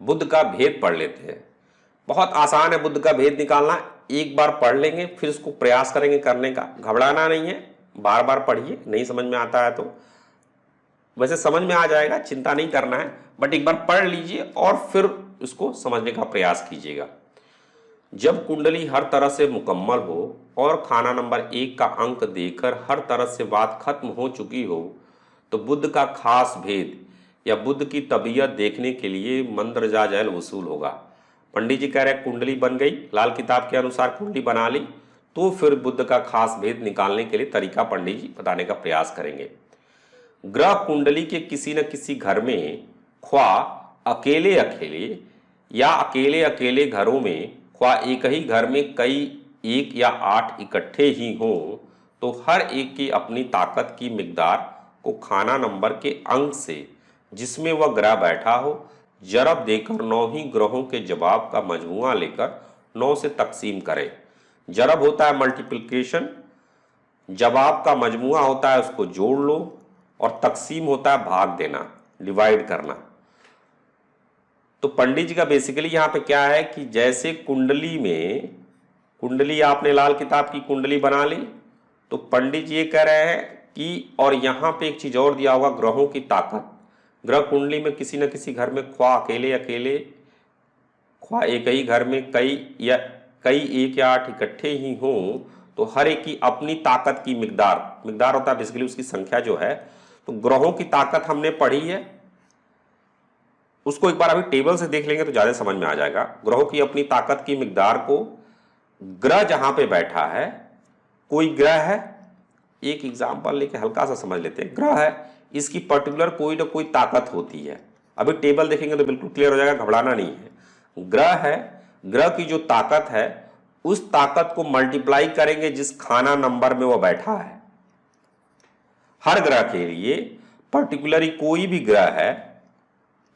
बुध का भेद पढ़ लेते हैं। बहुत आसान है बुध का भेद निकालना, एक बार पढ़ लेंगे फिर इसको प्रयास करेंगे करने का, घबराना नहीं है, बार बार पढ़िए, नहीं समझ में आता है तो वैसे समझ में आ जाएगा, चिंता नहीं करना है, बट एक बार पढ़ लीजिए और फिर इसको समझने का प्रयास कीजिएगा। जब कुंडली हर तरह से मुकम्मल हो और खाना नंबर 1 का अंक देकर हर तरह से बात खत्म हो चुकी हो तो बुध का खास भेद या बुध की तबीयत देखने के लिए मंदरजा जैल वसूल होगा। पंडित जी कह रहे हैं कुंडली बन गई, लाल किताब के अनुसार कुंडली बना ली, तो फिर बुध का खास भेद निकालने के लिए तरीका पंडित जी बताने का प्रयास करेंगे। ग्रह कुंडली के किसी न किसी घर में ख्वा अकेले अकेले या अकेले अकेले घरों में ख्वा एक ही घर में कई 1 या 8 इकट्ठे ही हों तो हर एक की अपनी ताकत की मिकदार को खाना नंबर के अंक से जिसमें वह ग्रह बैठा हो जरब देकर 9 ही ग्रहों के जवाब का मजमुआ लेकर 9 से तकसीम करें। जरब होता है मल्टीप्लिकेशन, जवाब का मजमुआ होता है उसको जोड़ लो, और तकसीम होता है भाग देना, डिवाइड करना। तो पंडित जी का बेसिकली यहाँ पे क्या है कि जैसे कुंडली में, कुंडली आपने लाल किताब की कुंडली बना ली, तो पंडित जी ये कह रहे हैं कि और यहाँ पे एक चीज और दिया होगा, ग्रहों की ताकत। ग्रह कुंडली में किसी न किसी घर में ख्वा अकेले अकेले, ख्वा एक ही घर में कई 1 या 8 इकट्ठे ही हों तो हर एक की अपनी ताकत की मिकदार, मिकदार होता है बेसिकली उसकी संख्या जो है। तो ग्रहों की ताकत हमने पढ़ी है, उसको एक बार अभी टेबल से देख लेंगे तो ज्यादा समझ में आ जाएगा। ग्रहों की अपनी ताकत की मिकदार को ग्रह जहां पे बैठा है, कोई ग्रह है, एक एग्जांपल लेके हल्का सा समझ लेते हैं। ग्रह है, इसकी पर्टिकुलर कोई ना कोई ताकत होती है, अभी टेबल देखेंगे तो बिल्कुल क्लियर हो जाएगा, घबराना नहीं है। ग्रह है, ग्रह की जो ताकत है उस ताकत को मल्टीप्लाई करेंगे जिस खाना नंबर में वो बैठा है। हर ग्रह के लिए पर्टिकुलरली कोई भी ग्रह है,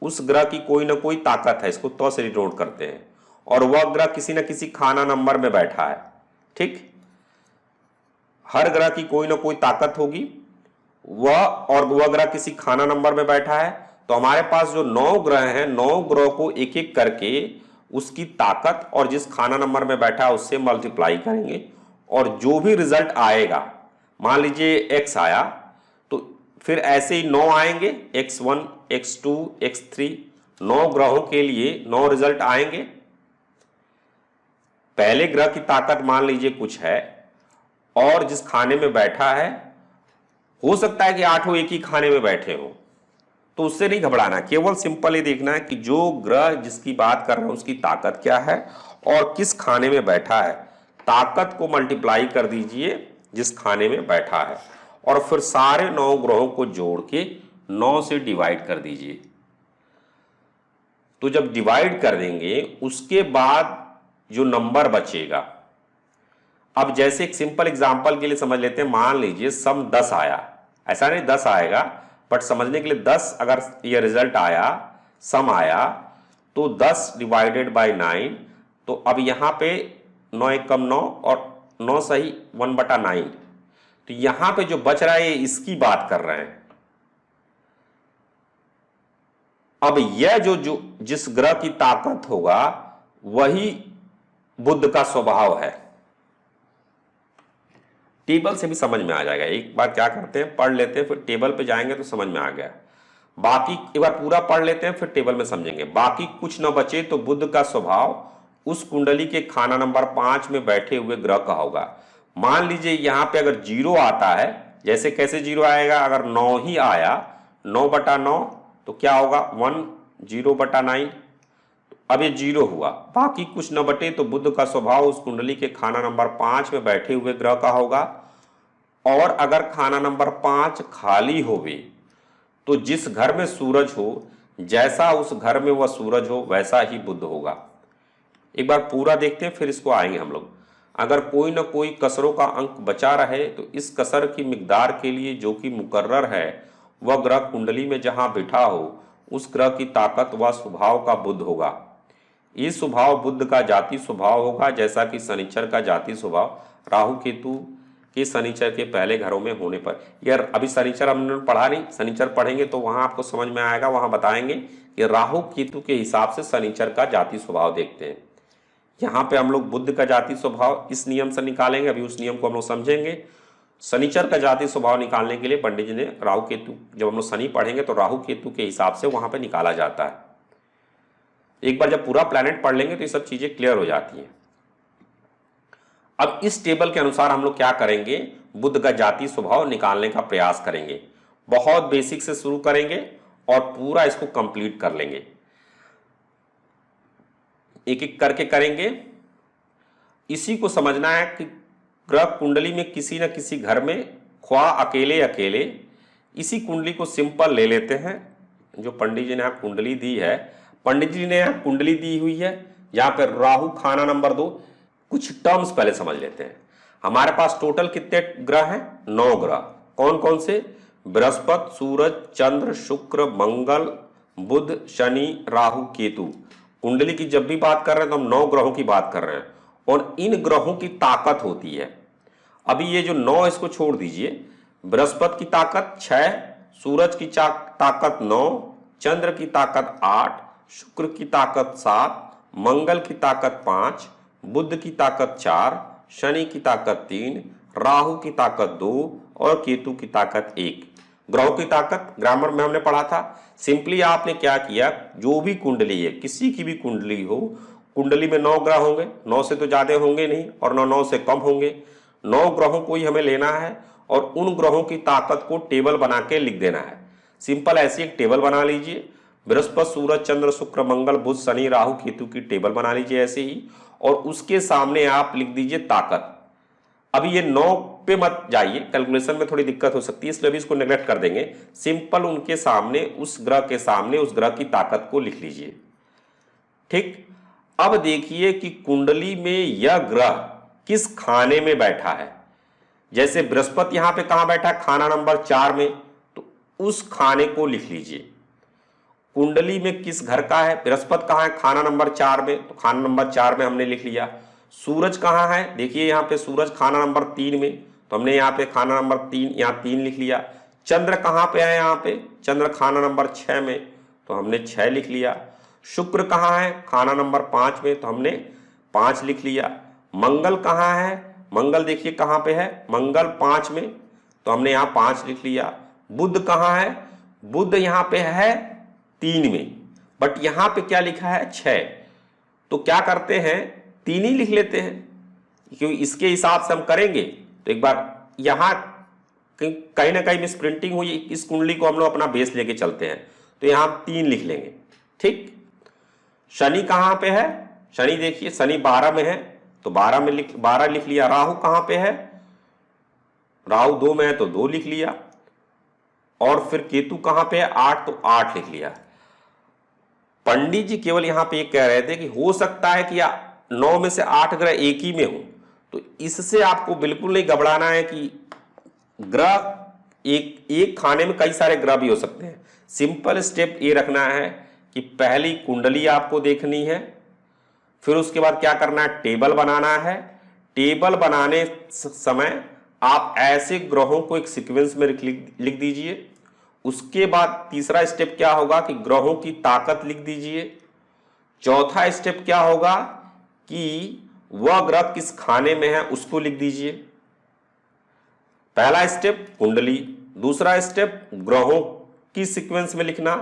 उस ग्रह की कोई ना कोई ताकत है, इसको तो से डिनोट करते हैं, और वह ग्रह किसी न किसी खाना नंबर में बैठा है। ठीक, हर ग्रह की कोई ना कोई ताकत होगी, वह ग्रह किसी खाना नंबर में बैठा है। तो हमारे पास जो 9 ग्रह हैं, 9 ग्रह को एक एक करके उसकी ताकत और जिस खाना नंबर में बैठा है उससे मल्टीप्लाई करेंगे, और जो भी रिजल्ट आएगा, मान लीजिए x आया तो फिर ऐसे ही 9 आएंगे, x1 x2 x3, 9 ग्रहों के लिए 9 रिजल्ट आएंगे। पहले ग्रह की ताकत मान लीजिए कुछ है और जिस खाने में बैठा है, हो सकता है कि 8 एक ही खाने में बैठे हो, तो उससे नहीं घबराना, केवल सिंपल ये देखना है कि जो ग्रह जिसकी बात कर रहे हैं उसकी ताकत क्या है और किस खाने में बैठा है। ताकत को मल्टीप्लाई कर दीजिए जिस खाने में बैठा है, और फिर सारे 9 ग्रहों को जोड़ के 9 से डिवाइड कर दीजिए। तो जब डिवाइड कर देंगे उसके बाद जो नंबर बचेगा, अब जैसे एक सिंपल एग्जांपल के लिए समझ लेते हैं, मान लीजिए सम 10 आया, ऐसा नहीं 10 आएगा, बट समझने के लिए 10 अगर ये रिजल्ट आया, सम आया, तो 10 डिवाइडेड बाय 9, तो अब यहां पे 9 एकम 9 और 9 सही 1/9, तो यहां पे जो बच रहा है इसकी बात कर रहे हैं। अब यह जो जिस ग्रह की ताकत होगा वही बुध का स्वभाव है। टेबल से भी समझ में आ जाएगा, एक बार क्या करते हैं पढ़ लेते हैं, फिर टेबल पे जाएंगे तो समझ में आ गया। बाकी एक बार पूरा पढ़ लेते हैं फिर टेबल में समझेंगे। बाकी कुछ न बचे तो बुध का स्वभाव उस कुंडली के खाना नंबर 5 में बैठे हुए ग्रह का होगा। मान लीजिए यहां पे अगर 0 आता है, जैसे कैसे 0 आएगा, अगर 9 ही आया, 9/9 तो क्या होगा 1 0/9, अब ये 0 हुआ, बाकी कुछ न बटे तो बुध का स्वभाव उस कुंडली के खाना नंबर 5 में बैठे हुए ग्रह का होगा। और अगर खाना नंबर 5 खाली होवे तो जिस घर में सूरज हो, जैसा उस घर में वह सूरज हो वैसा ही बुध होगा। एक बार पूरा देखते हैं फिर इसको आएंगे हम लोग। अगर कोई न कोई कसरों का अंक बचा रहे तो इस कसर की मिकदार के लिए जो कि मुकर्रर है वह ग्रह कुंडली में जहां बिठा हो उस ग्रह की ताकत व स्वभाव का बुध होगा। ये स्वभाव बुध का जाति स्वभाव होगा, जैसा कि शनिचर का जाति स्वभाव राहु केतु के शनिचर के पहले घरों में होने पर। यार अभी शनिचर हमने पढ़ा नहीं, शनिचर पढ़ेंगे तो वहां आपको समझ में आएगा, वहां बताएंगे ये राहु केतु के हिसाब से शनिचर का जाति स्वभाव देखते हैं। यहाँ पे हम लोग बुध का जाति स्वभाव इस नियम से निकालेंगे, अभी उस नियम को हम लोग समझेंगे। शनिचर का जाति स्वभाव निकालने के लिए पंडित जी ने राहु केतु, जब हम लोग शनि पढ़ेंगे तो राहु केतु के हिसाब से वहां पे निकाला जाता है। एक बार जब पूरा प्लैनेट पढ़ लेंगे तो ये सब चीजें क्लियर हो जाती हैं। अब इस टेबल के अनुसार हम लोग क्या करेंगे, बुध का जाति स्वभाव निकालने का प्रयास करेंगे। बहुत बेसिक से शुरू करेंगे और पूरा इसको कंप्लीट कर लेंगे, एक एक करके करेंगे। इसी को समझना है कि ग्रह कुंडली में किसी न किसी घर में ख्वाह अकेले अकेले, इसी कुंडली को सिंपल ले लेते हैं। जो पंडित जी ने यहाँ कुंडली दी है, पंडित जी ने यहाँ कुंडली दी हुई है, यहाँ पर राहु खाना नंबर 2। कुछ टर्म्स पहले समझ लेते हैं। हमारे पास टोटल कितने ग्रह हैं? 9 ग्रह। कौन कौन से? बृहस्पति, सूरज, चंद्र, शुक्र, मंगल, बुध, शनि, राहु, केतु। कुंडली की जब भी बात कर रहे हैं तो हम 9 ग्रहों की बात कर रहे हैं और इन ग्रहों की ताकत होती है। अभी ये जो 9, इसको छोड़ दीजिए। बृहस्पति की ताकत 6, सूरज की ताकत 9, चंद्र की ताकत 8, शुक्र की ताकत 7, मंगल की ताकत 5, बुध की ताकत 4, शनि की ताकत 3, राहु की ताकत 2 और केतु की ताकत 1। ग्रहों की ताकत ग्रामर में हमने पढ़ा था। सिंपली आपने क्या किया, जो भी कुंडली है, किसी की भी कुंडली हो, कुंडली में 9 ग्रह होंगे, 9 से तो ज्यादा होंगे नहीं और 9 से कम होंगे। 9 ग्रहों को ही हमें लेना है और उन ग्रहों की ताकत को टेबल बना के लिख देना है। सिंपल ऐसी एक टेबल बना लीजिए। बृहस्पति, सूरज, चंद्र, शुक्र, मंगल, बुध, शनि, राहु, केतु की टेबल बना लीजिए ऐसे ही, और उसके सामने आप लिख दीजिए ताकत। अभी ये 9 पे मत जाइए, कैलकुलेशन में थोड़ी दिक्कत हो सकती है, इसलिए भी इसको नेग्लेक्ट कर देंगे। सिंपल उनके सामने, उस ग्रह के सामने उस ग्रह की ताकत को लिख लीजिए। ठीक। अब देखिए कि कुंडली में यह ग्रह किस खाने में बैठा है। जैसे बृहस्पति यहां पे कहां बैठा है? खाना नंबर 4 में, तो उस खाने को लिख लीजिए। कुंडली में किस घर का है? बृहस्पति कहां है? खाना नंबर 4 में, तो खाना नंबर 4 में हमने लिख लिया। सूरज कहां है? देखिए यहां पे सूरज खाना नंबर 3 में, तो हमने यहाँ पे खाना नंबर 3, यहाँ 3 लिख लिया। चंद्र कहां पे है? यहाँ पे चंद्र खाना नंबर 6 में, तो हमने 6 लिख लिया। शुक्र कहां है? खाना नंबर 5 में, तो हमने 5 लिख लिया। मंगल कहां है? मंगल देखिए कहां पे है? मंगल 5 में, तो हमने यहाँ 5 लिख लिया। बुध कहां है? बुध यहाँ पे है 3 में, बट यहाँ पे क्या लिखा है? 6। तो क्या करते हैं, 3 ही लिख लेते हैं, क्योंकि इसके हिसाब से हम करेंगे। तो एक बार यहाँ कहीं ना कहीं मिस प्रिंटिंग हुई, इस कुंडली को हम लोग अपना बेस लेके चलते हैं, तो यहाँ 3 लिख लेंगे। ठीक। शनि कहां पे है? शनि देखिए शनि 12 में है, तो 12 में 12 लिख लिया। राहु कहां पे है? राहु 2 में है, तो 2 लिख लिया। और फिर केतु कहां पे है? 8, तो 8 लिख लिया। पंडित जी केवल यहां पे कह रहे थे कि हो सकता है कि 9 में से 8 ग्रह एक ही में हो, तो इससे आपको बिल्कुल नहीं घबराना है कि ग्रह एक खाने में कई सारे ग्रह भी हो सकते हैं। सिंपल स्टेप ये रखना है कि पहली कुंडली आपको देखनी है, फिर उसके बाद क्या करना है, टेबल बनाना है। टेबल बनाने समय आप ऐसे ग्रहों को एक सीक्वेंस में लिख दीजिए। उसके बाद तीसरा स्टेप क्या होगा कि ग्रहों की ताकत लिख दीजिए। चौथा स्टेप क्या होगा कि वह ग्रह किस खाने में है उसको लिख दीजिए। पहला स्टेप कुंडली, दूसरा स्टेप ग्रहों की सीक्वेंस में लिखना,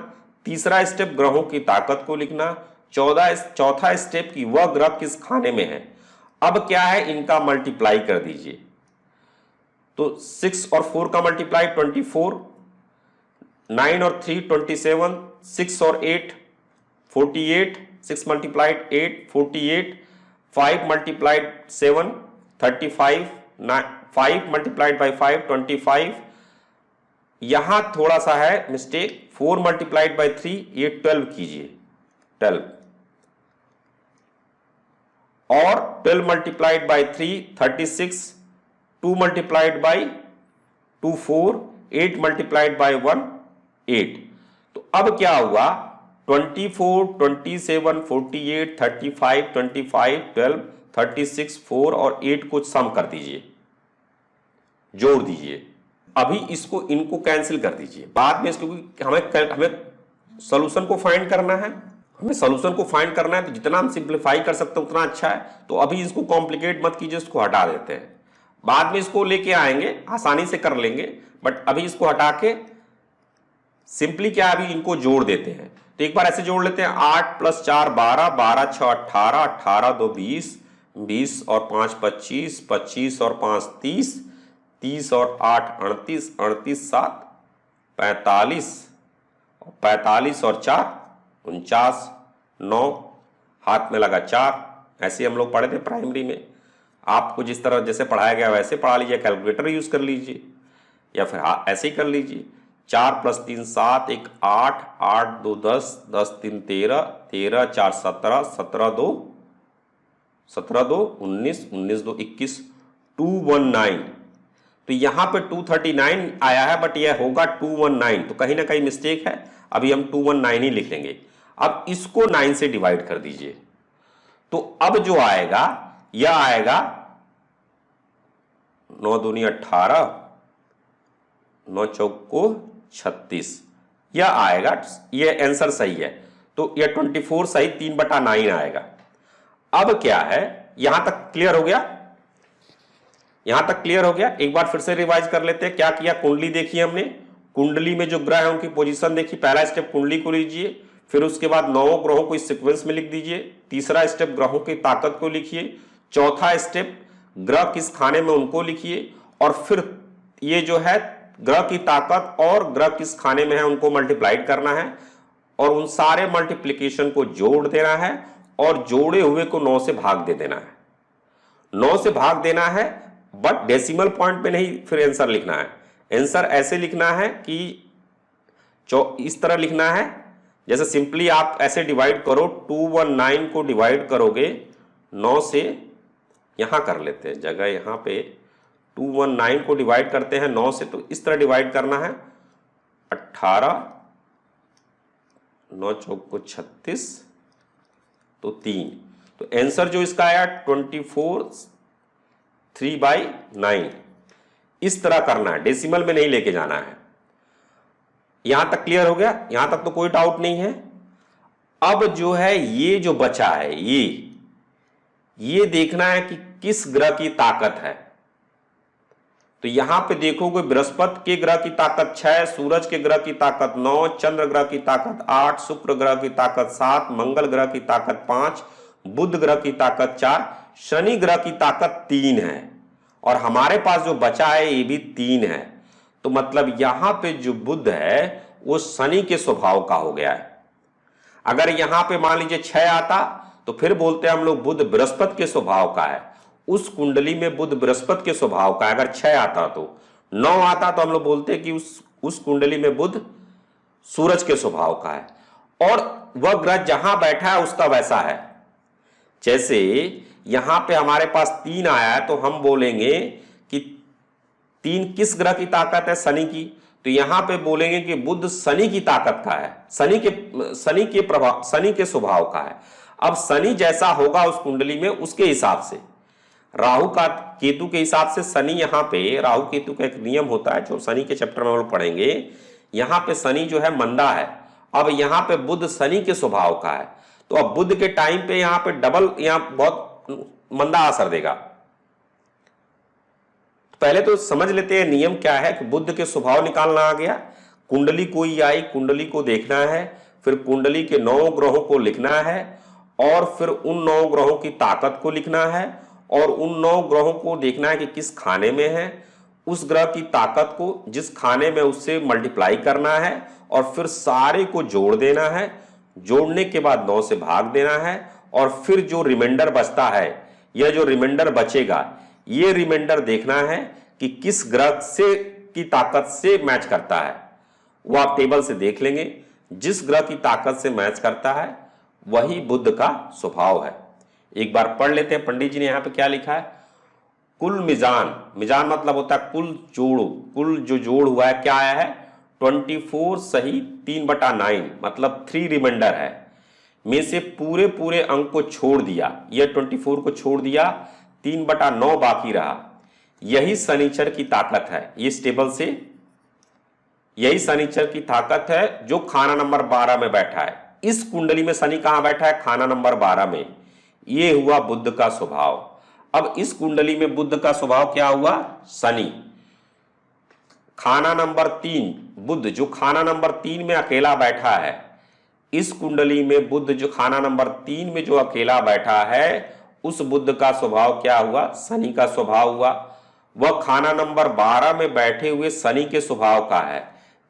तीसरा स्टेप ग्रहों की ताकत को लिखना, चौथा स्टेप की वह ग्रह किस खाने में है। अब क्या है, इनका मल्टीप्लाई कर दीजिए। तो 6 और 4 का मल्टीप्लाई 24, 9 और 3 27, 6 और 8 48, 6 मल्टीप्लाइड 8 48, 5 मल्टीप्लाइड 7 35, 5 मल्टीप्लाइड बाई 5 25। यहां थोड़ा सा है मिस्टेक, 4 मल्टीप्लाइड बाई 3 ये 12 कीजिए, 12 और 12 multiplied by 3 36, 2 multiplied by 2 4, 8 multiplied by 1 8। तो अब क्या हुआ, 24 27 48 35 25 12 36 4 और 8 को सम कर दीजिए, जोड़ दीजिए। अभी इसको इनको कैंसिल कर दीजिए, बाद में इसको हमें सॉल्यूशन को फाइंड करना है, हमें सॉल्यूशन को फाइंड करना है, तो जितना हम सिंप्लीफाई कर सकते हैं उतना अच्छा है। तो अभी इसको कॉम्प्लिकेट मत कीजिए, इसको हटा देते हैं, बाद में इसको लेके आएंगे, आसानी से कर लेंगे, बट अभी इसको हटा के सिंपली क्या अभी इनको जोड़ देते हैं। तो एक बार ऐसे जोड़ लेते हैं, 8 + 4 12, 12 6 18, 18 2 20, 20 और 5 25, 25 और 5 30, 30 और 8 38, 38 7 45, 45 और 4 49, 9 हाथ में लगा 4। ऐसे हम लोग पढ़े थे प्राइमरी में, आपको जिस तरह जैसे पढ़ाया गया वैसे पढ़ा लीजिए, कैलकुलेटर यूज कर लीजिए या फिर ऐसे ही कर लीजिए। 4 + 3 7, 1 8, 8 2 10, 10 3 13, 13 4 17, 17 2 19, 19 2 21, 219। तो यहां पे 239 आया है, बट यह होगा 219, तो कहीं ना कहीं मिस्टेक है, अभी हम 219 ही लिख लेंगे। अब इसको 9 से डिवाइड कर दीजिए, तो अब जो आएगा यह आएगा 9 दूनी 18, 9 चौको 36, यह आएगा, यह आंसर सही है। तो यह 24 सही 3/9 आएगा। अब क्या है, यहां तक क्लियर हो गया, यहां तक क्लियर हो गया। एक बार फिर से रिवाइज कर लेते हैं, क्या किया, कुंडली देखी हमने, कुंडली में जो ग्रह है उनकी पोजीशन देखी। पहला स्टेप कुंडली को लीजिए, फिर उसके बाद 9 ग्रहों को इस सीक्वेंस में लिख दीजिए। तीसरा स्टेप ग्रहों की ताकत को लिखिए। चौथा स्टेप ग्रह किस खाने में उनको लिखिए, और फिर ये जो है ग्रह की ताकत और ग्रह किस खाने में है उनको मल्टीप्लाइड करना है, और उन सारे मल्टीप्लीकेशन को जोड़ देना है, और जोड़े हुए को 9 से भाग दे देना है। 9 से भाग देना है, बट डेसिमल पॉइंट पे नहीं फिर आंसर लिखना है। आंसर ऐसे लिखना है कि इस तरह लिखना है, जैसे सिंपली आप ऐसे डिवाइड करो, 219 को डिवाइड करोगे 9 से, यहां कर लेते हैं जगह, यहां पे 219 को डिवाइड करते हैं 9 से, तो इस तरह डिवाइड करना है, 18, 9 चौको 36, तो 3। तो आंसर जो इसका आया 24 3/9। इस तरह करना है, डेसिमल में नहीं लेके जाना है। यहां तक क्लियर हो गया, यहां तक तो कोई डाउट नहीं है। अब जो है ये जो बचा है, ये देखना है कि किस ग्रह की ताकत है। तो यहां पे देखोगे बृहस्पति के ग्रह की ताकत 6, सूरज के ग्रह की ताकत 9, चंद्र ग्रह की ताकत 8, शुक्र ग्रह की ताकत 7, मंगल ग्रह की ताकत 5, बुध ग्रह की ताकत 4, शनि ग्रह की ताकत 3 है, और हमारे पास जो बचा है ये भी 3 है। तो मतलब यहां पे जो बुध है वो शनि के स्वभाव का हो गया है। अगर यहां पे मान लीजिए 6 आता तो फिर बोलते हैं हम लोग बुध बृहस्पति के स्वभाव का है। उस कुंडली में बुध बृहस्पति के स्वभाव का है। अगर 6 आता तो, 9 आता तो हम लोग बोलते हैं कि उस कुंडली में बुध सूरज के स्वभाव का है, और वह ग्रह जहां बैठा है उसका वैसा है। जैसे यहां पे हमारे पास 3 आया है, तो हम बोलेंगे कि 3 किस ग्रह की ताकत है, शनि की। तो यहां पे बोलेंगे कि बुध शनि की ताकत का है, शनि के स्वभाव का है। अब शनि जैसा होगा उस कुंडली में, उसके हिसाब से राहु का केतु के हिसाब से शनि, यहां पे राहु केतु का एक नियम होता है जो शनि के चैप्टर में हम लोग पढ़ेंगे। यहां पे शनि जो है मंदा है, अब यहां पे बुध शनि के स्वभाव का है, तो अब बुध के टाइम पे यहां पे डबल, यहां बहुत मंदा असर देगा। पहले तो समझ लेते हैं नियम क्या है, कि बुध के स्वभाव निकालना आ गया। कुंडली कोई आई, कुंडली को देखना है, फिर कुंडली के 9 ग्रहों को लिखना है, और फिर उन 9 ग्रहों की ताकत को लिखना है, और उन 9 ग्रहों को देखना है कि किस खाने में है, उस ग्रह की ताकत को जिस खाने में उससे मल्टीप्लाई करना है, और फिर सारे को जोड़ देना है। जोड़ने के बाद 9 से भाग देना है, और फिर जो रिमाइंडर बचता है, यह जो रिमाइंडर बचेगा, ये रिमाइंडर देखना है कि किस ग्रह से की ताकत से मैच करता है। वो आप टेबल से देख लेंगे, जिस ग्रह की ताकत से मैच करता है वही बुध का स्वभाव है। एक बार पढ़ लेते हैं, पंडित जी ने यहां पे क्या लिखा है। कुल मिजान, मिजान मतलब होता है कुल जोड़, कुल जो जोड़ हुआ है क्या आया है, 24 सही 3/9, मतलब 3 रिमाइंडर है, में से पूरे पूरे अंक को छोड़ दिया, यह 24 को छोड़ दिया, 3/9 बाकी रहा। यही शनिचर की ताकत है। इस टेबल से यही शनिचर की ताकत है जो खाना नंबर 12 में बैठा है। इस कुंडली में शनि कहां बैठा है? खाना नंबर 12 में। ये हुआ बुध का स्वभाव। अब इस कुंडली में बुध का स्वभाव क्या हुआ? शनि। खाना नंबर 3 बुध जो खाना नंबर 3 में अकेला बैठा है, इस कुंडली में बुध जो खाना नंबर 3 में जो अकेला बैठा है, उस बुध का स्वभाव क्या हुआ? शनि का स्वभाव हुआ। वह खाना नंबर 12 में बैठे हुए शनि के स्वभाव का है।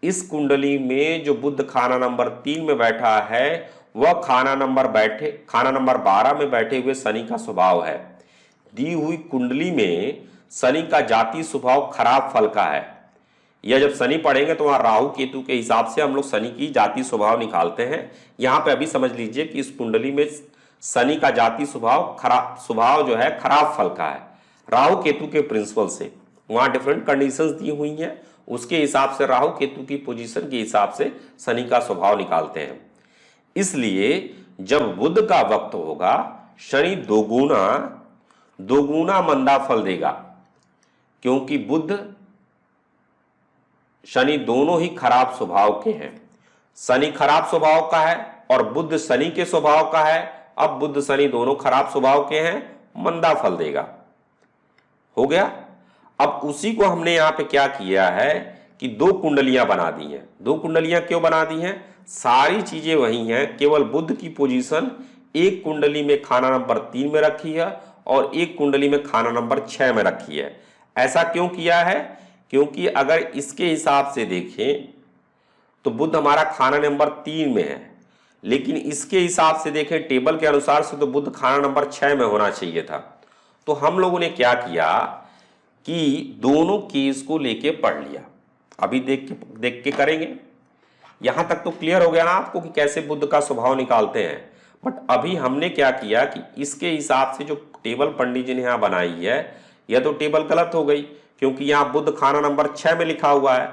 इस कुंडली में जो बुध खाना नंबर 3 में बैठा है, वह खाना नंबर 12 में बैठे हुए शनि का स्वभाव है। दी हुई कुंडली में शनि का जाति स्वभाव खराब फल का है। यह जब शनि पढ़ेंगे तो वहां राहु केतु के हिसाब से हम लोग शनि की जाति स्वभाव निकालते हैं। यहां पे अभी समझ लीजिए कि इस कुंडली में शनि का जाति स्वभाव जो है खराब फल का है, राहु केतु के प्रिंसिपल से। वहां डिफरेंट कंडीशंस दी हुई हैं, उसके हिसाब से राहु केतु की पोजीशन के हिसाब से शनि का स्वभाव निकालते हैं। इसलिए जब बुध का वक्त होगा, शनि दोगुना मंदा फल देगा, क्योंकि बुध शनि दोनों ही खराब स्वभाव के हैं। शनि खराब स्वभाव का है और बुध शनि के स्वभाव का है। अब बुध शनि दोनों खराब स्वभाव के हैं, मंदा फल देगा। हो गया। अब उसी को हमने यहां पे क्या किया है कि दो कुंडलियां बना दी हैं। दो कुंडलियां क्यों बना दी हैं? सारी चीजें वही हैं, केवल बुध की पोजीशन एक कुंडली में खाना नंबर 3 में रखी है और एक कुंडली में खाना नंबर 6 में रखी है। ऐसा क्यों किया है? क्योंकि अगर इसके हिसाब से देखें तो बुध हमारा खाना नंबर 3 में है, लेकिन इसके हिसाब से देखें टेबल के अनुसार से तो बुध खाना नंबर 6 में होना चाहिए था। तो हम लोगों ने क्या किया कि दोनों केस को लेके पढ़ लिया। अभी देख के करेंगे। यहां तक तो क्लियर हो गया ना आपको कि कैसे बुध का स्वभाव निकालते हैं। बट अभी हमने क्या किया कि इसके हिसाब से जो टेबल पंडित जी ने यहां बनाई है, यह तो टेबल गलत हो गई, क्योंकि यहां बुध खाना नंबर 6 में लिखा हुआ है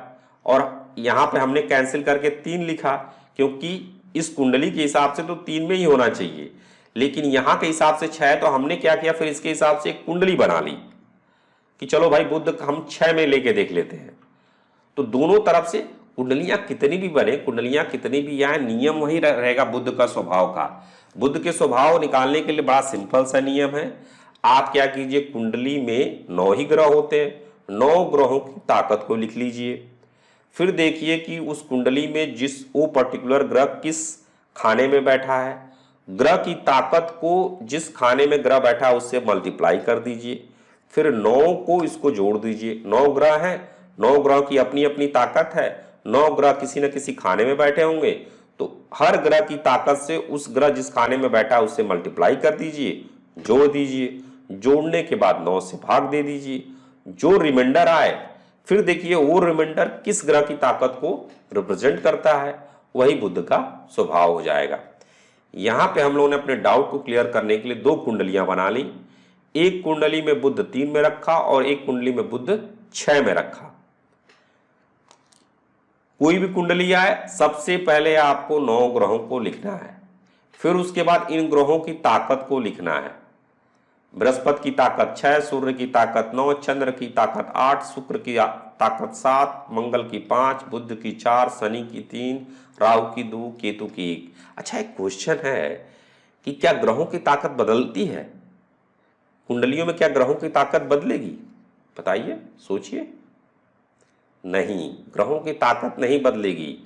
और यहां पे हमने कैंसिल करके 3 लिखा, क्योंकि इस कुंडली के हिसाब से तो 3 में ही होना चाहिए, लेकिन यहां के हिसाब से 6। तो हमने क्या किया, फिर इसके हिसाब से एक कुंडली बना ली कि चलो भाई बुध हम 6 में लेके देख लेते हैं। तो दोनों तरफ से कुंडलियां कितनी भी बने, कुंडलियां कितनी भी आए, नियम वही रहेगा बुध का स्वभाव का। बुध के स्वभाव निकालने के लिए बड़ा सिंपल सा नियम है। आप क्या कीजिए, कुंडली में 9 ही ग्रह होते हैं, 9 ग्रहों की ताकत को लिख लीजिए। फिर देखिए कि उस कुंडली में वो पर्टिकुलर ग्रह किस खाने में बैठा है, ग्रह की ताकत को जिस खाने में ग्रह बैठा है उससे मल्टीप्लाई कर दीजिए। फिर 9 को इसको जोड़ दीजिए। 9 ग्रह हैं, 9 ग्रह की अपनी अपनी ताकत है, 9 ग्रह किसी न किसी खाने में बैठे होंगे, तो हर ग्रह की ताकत से उस ग्रह जिस खाने में बैठा है उससे मल्टीप्लाई कर दीजिए, जोड़ दीजिए। जोड़ने के बाद 9 से भाग दे दीजिए। जो रिमाइंडर आए फिर देखिए वो रिमाइंडर किस ग्रह की ताकत को रिप्रेजेंट करता है, वही बुध का स्वभाव हो जाएगा। यहां पे हम लोगों ने अपने डाउट को क्लियर करने के लिए 2 कुंडलियां बना ली। एक कुंडली में बुध 3 में रखा और एक कुंडली में बुध 6 में रखा। कोई भी कुंडली आए, सबसे पहले आपको 9 ग्रहों को लिखना है, फिर उसके बाद इन ग्रहों की ताकत को लिखना है। बृहस्पति की ताकत 6, सूर्य की ताकत 9, चंद्र की ताकत 8, शुक्र की ताकत 7, मंगल की 5, बुध की 4, शनि की 3, राहु की 2, केतु की 1। अच्छा, एक क्वेश्चन है कि क्या ग्रहों की ताकत बदलती है? कुंडलियों में क्या ग्रहों की ताकत बदलेगी? बताइए, सोचिए। नहीं, ग्रहों की ताकत नहीं बदलेगी।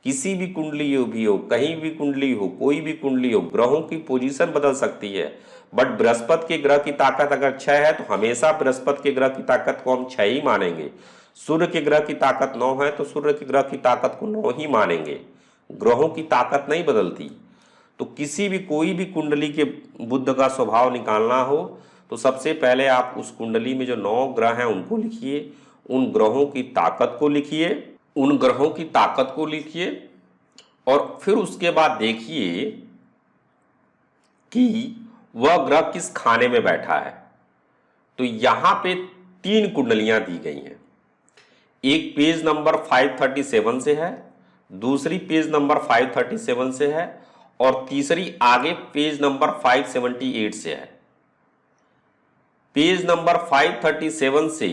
किसी भी कुंडली भी हो, कहीं भी कुंडली हो, कोई भी कुंडली हो, ग्रहों की पोजीशन बदल सकती है। बट बृहस्पति के ग्रह की ताकत अगर 6 है तो हमेशा बृहस्पति के ग्रह की ताकत को हम 6 ही मानेंगे। सूर्य के ग्रह की ताकत 9 है तो सूर्य के ग्रह की ताकत को 9 ही मानेंगे। ग्रहों की ताकत नहीं बदलती। तो किसी भी कोई भी कुंडली के बुध का स्वभाव निकालना हो तो सबसे पहले आप उस कुंडली में जो 9 ग्रह हैं उनको लिखिए, उन ग्रहों की ताकत को लिखिए, उन ग्रहों की ताकत को लिखिए और फिर उसके बाद देखिए कि वह ग्रह किस खाने में बैठा है। तो यहां पे 3 कुंडलियां दी गई हैं। एक पेज नंबर 537 से है, दूसरी पेज नंबर 537 से है और तीसरी आगे पेज नंबर 578 से है। पेज नंबर 537 से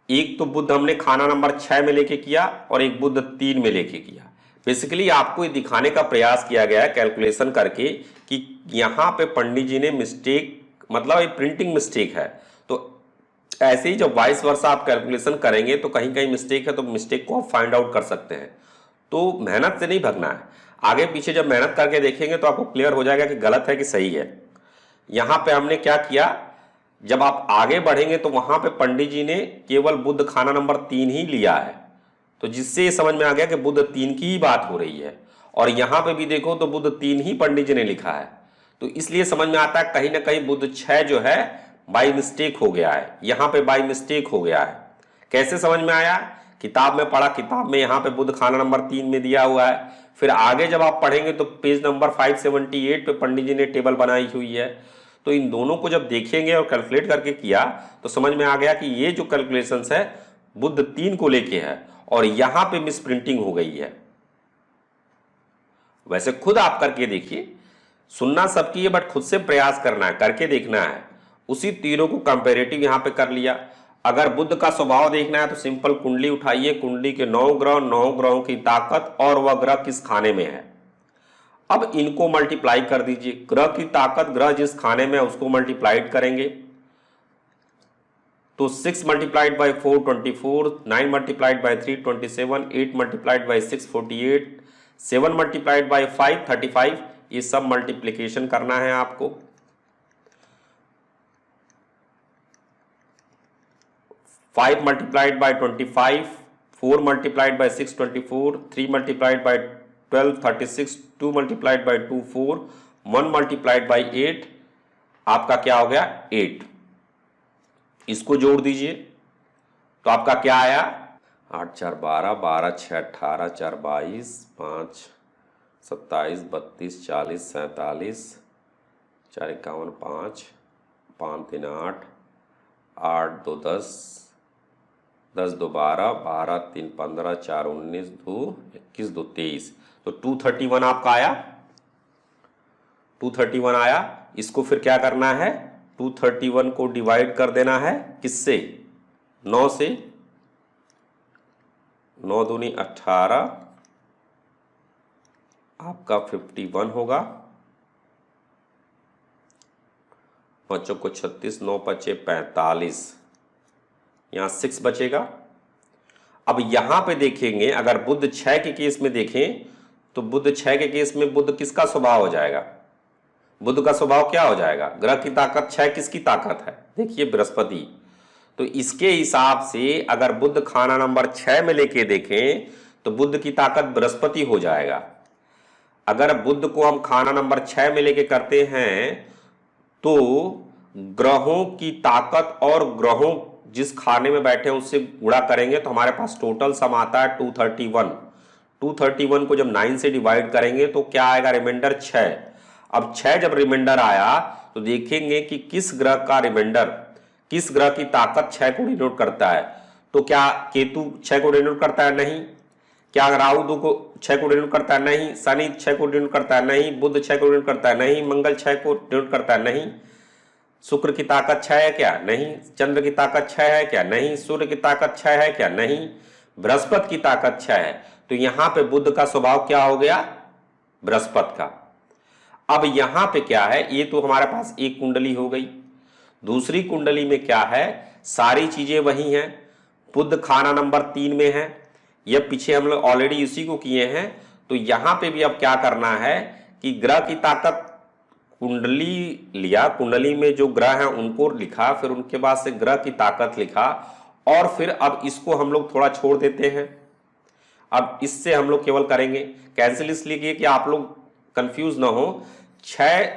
एक तो बुध हमने खाना नंबर 6 में लेके किया और एक बुध 3 में लेके किया। बेसिकली आपको ये दिखाने का प्रयास किया गया है कैलकुलेशन करके कि यहाँ पे पंडित जी ने मिस्टेक, मतलब ये प्रिंटिंग मिस्टेक है। तो ऐसे ही जब वाइस वर्सा आप कैलकुलेशन करेंगे तो कहीं कहीं मिस्टेक है, तो मिस्टेक को आप फाइंड आउट कर सकते हैं। तो मेहनत से नहीं भगना है, आगे पीछे जब मेहनत करके देखेंगे तो आपको क्लियर हो जाएगा कि गलत है कि सही है। यहाँ पे हमने क्या किया, जब आप आगे बढ़ेंगे तो वहां पे पंडित जी ने केवल बुध खाना नंबर 3 ही लिया है, तो जिससे ये समझ में आ गया कि बुध 3 की ही बात हो रही है। और यहाँ पे भी देखो तो बुध 3 ही पंडित जी ने लिखा है, तो इसलिए समझ में आता है कहीं ना कहीं बुध 6 जो है बाई मिस्टेक हो गया है, यहाँ पे बाई मिस्टेक हो गया है। कैसे समझ में आया, किताब में पढ़ा, किताब में यहाँ पे बुध खाना नंबर 3 में दिया हुआ है। फिर आगे जब आप पढ़ेंगे तो पेज नंबर 578 पे पंडित जी ने टेबल बनाई हुई है। तो इन दोनों को जब देखेंगे और कैलकुलेट करके किया तो समझ में आ गया कि ये जो कैलकुलेशंस है बुध 3 को लेके है और यहां पे मिस प्रिंटिंग हो गई है। वैसे खुद आप करके देखिए, सुनना सबकी है बट खुद से प्रयास करना है, करके देखना है। उसी तीनों को कंपेरेटिव यहां पे कर लिया। अगर बुध का स्वभाव देखना है तो सिंपल कुंडली उठाइए, कुंडली के 9 ग्रह, 9 ग्रहों की ताकत और वह ग्रह किस खाने में है। अब इनको मल्टीप्लाई कर दीजिए, ग्रह की ताकत ग्रह जिस खाने में है उसको मल्टीप्लाइड करेंगे तो 6 multiplied by 4 24, 9 multiplied by 3 27, 8 multiplied by 6 48, 7 multiplied by 5 35। ये सब मल्टीप्लीकेशन करना है आपको। 5 multiplied by 25, 4 multiplied by 6 24, 3 multiplied by 12 36, 2 multiplied by 2 4, 1 multiplied by 8, आपका क्या हो गया 8। इसको जोड़ दीजिए तो आपका क्या आया 8 4 12, 12 6 18, 4 22, 5 27 32 40 47, 4 51 5, 5 3 8, 8 2 10, 10 2 12, 12 3 15, 4 19, 2 21, 2 23। तो 231 आपका आया, 231 आया। इसको फिर क्या करना है, 231 को डिवाइड कर देना है किससे, 9 से। 9 दूनी 18, आपका 51 होगा। 5 को 36, 9 5 45, यहां 6 बचेगा। अब यहां पे देखेंगे अगर बुध 6 के केस में देखें तो बुध 6 के केस में बुध किसका स्वभाव हो जाएगा, बुध का स्वभाव क्या हो जाएगा, ग्रह की ताकत 6 किसकी ताकत है, देखिए बृहस्पति। तो इसके हिसाब से अगर बुध खाना नंबर 6 में लेके देखें तो बुध की ताकत बृहस्पति हो जाएगा। अगर बुध को हम खाना नंबर 6 में लेके करते हैं तो ग्रहों की ताकत और ग्रहों जिस खाने में बैठे हैं उससे गुणा करेंगे तो हमारे पास टोटल सम आता है 231। 231 को जब 9 से डिवाइड करेंगे तो क्या आएगा, रिमाइंडर 6। अब 6 जब रिमाइंडर आया तो देखेंगे कि किस ग्रह का रिमाइंडर, किस ग्रह की ताकत 6 को डिनोट करता है। तो क्या केतु 6 को डिनोट करता है, नहीं। क्या राहु 2 को 6 को डिनोट करता है, नहीं। शनि 6 को डिनोट करता है, नहीं। बुध 6 को डिनोट करता है, नहीं। मंगल 6 को डिनोट करता है, नहीं। शुक्र की ताकत 6 है क्या, नहीं। चंद्र की ताकत 6 है क्या, नहीं। सूर्य की ताकत 6 है क्या, नहीं। बृहस्पति की ताकत 6 है। तो यहां पे बुध का स्वभाव क्या हो गया, बृहस्पति का। अब यहां पे क्या है, ये तो हमारे पास एक कुंडली हो गई। दूसरी कुंडली में क्या है, सारी चीजें वही हैं। बुध खाना नंबर 3 में है, यह पीछे हम लोग ऑलरेडी इसी को किए हैं। तो यहां पे भी अब क्या करना है कि ग्रह की ताकत, कुंडली लिया, कुंडली में जो ग्रह हैं उनको लिखा, फिर उनके बाद से ग्रह की ताकत लिखा और फिर अब इसको हम लोग थोड़ा छोड़ देते हैं। अब इससे हम लोग केवल करेंगे कैंसिल, इसलिए कि आप लोग कंफ्यूज ना हो। 6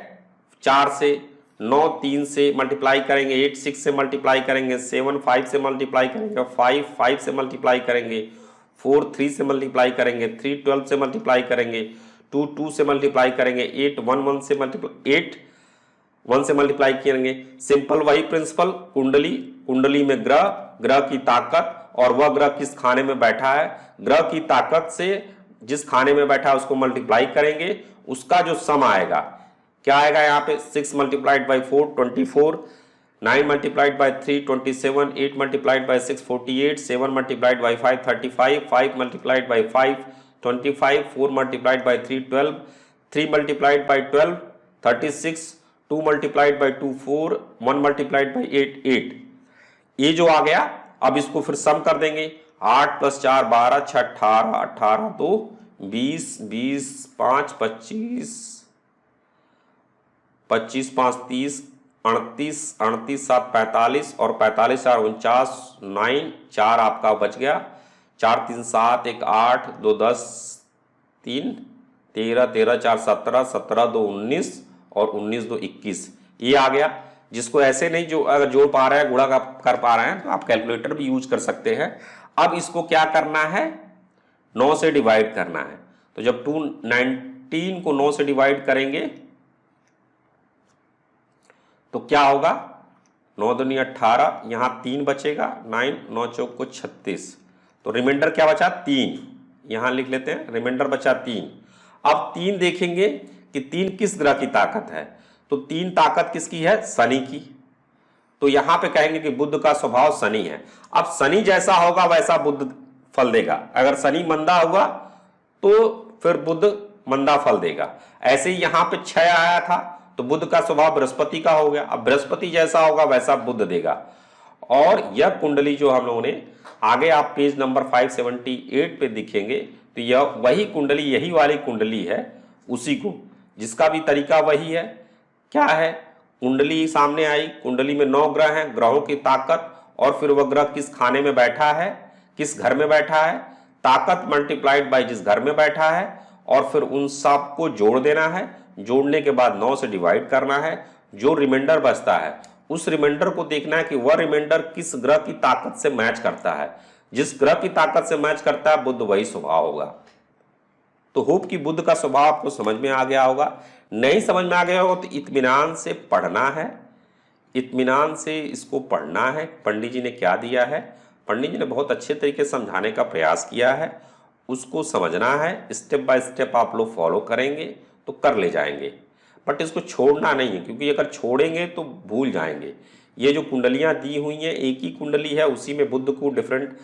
4 से, 9 3 से मल्टीप्लाई करेंगे, 8 6 से मल्टीप्लाई करेंगे, 7 5 से मल्टीप्लाई करेंगे, 5 5 से मल्टीप्लाई करेंगे, 4 3 से मल्टीप्लाई करेंगे, 3 12 से मल्टीप्लाई करेंगे, 2 2 से मल्टीप्लाई करेंगे, 8 1 1 से मल्टीप्लाई, 8 1 से मल्टीप्लाई करेंगे। सिंपल वही प्रिंसिपल, कुंडली, कुंडली में ग्रह, ग्रह की ताकत और वह ग्रह किस खाने में बैठा है, ग्रह की ताकत से जिस खाने में बैठा है उसको मल्टीप्लाई करेंगे, उसका जो सम आएगा क्या आएगा, यहाँ पे 6 multiplied by 4 24, 9 multiplied by 3 27, 8 multiplied by 6 48, 7 multiplied by 5 35, 5 multiplied by 5 25, 4 multiplied by 3 12, 3 multiplied by 12 36, 2 multiplied by 2 4, 1 multiplied by 8 8। ये जो आ गया, अब इसको फिर सम कर देंगे। 8 + 4 12, 6 18, 18 2 20, 20 5 25, 25 5 30, 38, 38 7 45 और 45 4 49, 9 4 आपका बच गया। 4 3 7, 1 8, 2 10, 3 13, 13 4 17, 17 2 19 और 19 2 21। ये आ गया। जिसको ऐसे नहीं, जो अगर जोड़ पा रहे हैं, गुणा कर पा रहे हैं, तो आप कैलकुलेटर भी यूज कर सकते हैं। अब इसको क्या करना है, 9 से डिवाइड करना है। तो जब 219 को 9 से डिवाइड करेंगे तो क्या होगा, 9 दूनी 18, यहां 3 बचेगा, 9 9 चौक को 36, तो रिमाइंडर क्या बचा, 3। यहां लिख लेते हैं, रिमाइंडर बचा 3। अब 3 देखेंगे कि 3 किस ग्रह की ताकत है, तो 3 ताकत किसकी है, शनि की। तो यहां पे कहेंगे कि बुध का स्वभाव शनि है। अब शनि जैसा होगा वैसा बुध फल देगा। अगर शनि मंदा हुआ तो फिर बुध मंदा फल देगा। ऐसे ही यहां पे 6 आया था तो बुध का स्वभाव बृहस्पति का हो गया। अब बृहस्पति जैसा होगा वैसा बुध देगा। और यह कुंडली जो हम लोगों ने, आगे आप पेज नंबर 578 पे दिखेंगे, तो यह वही कुंडली, यही वाली कुंडली है, उसी को, जिसका भी तरीका वही है। क्या है, कुंडली सामने आई, कुंडली में 9 ग्रह हैं, ग्रहों की ताकत, और फिर वह ग्रह किस खाने में बैठा है, किस घर में बैठा है, ताकत मल्टीप्लाइड बाय जिस घर में बैठा है, और फिर उन सब को जोड़ देना है। जोड़ने के बाद 9 से डिवाइड करना है। जो रिमाइंडर बचता है उस रिमाइंडर को देखना है कि वह रिमाइंडर किस ग्रह की ताकत से मैच करता है। जिस ग्रह की ताकत से मैच करता है बुध वही स्वभाव होगा। तो होप कि बुध का स्वभाव आपको समझ में आ गया होगा। नहीं समझ में आ गया होगा तो इत्मीनान से पढ़ना है, इत्मीनान से इसको पढ़ना है। पंडित जी ने क्या दिया है, पंडित जी ने बहुत अच्छे तरीके से समझाने का प्रयास किया है, उसको समझना है। स्टेप बाय स्टेप आप लोग फॉलो करेंगे तो कर ले जाएंगे, बट इसको छोड़ना नहीं है, क्योंकि अगर छोड़ेंगे तो भूल जाएंगे। ये जो कुंडलियां दी हुई हैं, एक ही कुंडली है, उसी में बुध को डिफरेंट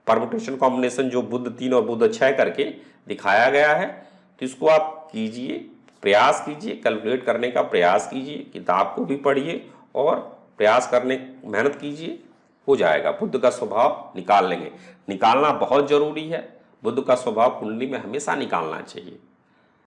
परमुटेशन कॉम्बिनेशन, जो बुध 3 और बुध 6 करके दिखाया गया है। तो इसको आप कीजिए, प्रयास कीजिए, कैलकुलेट करने का प्रयास कीजिए, किताब को भी पढ़िए और प्रयास करने मेहनत कीजिए, हो जाएगा। बुध का स्वभाव निकाल लेंगे। निकालना बहुत जरूरी है, बुध का स्वभाव कुंडली में हमेशा निकालना चाहिए।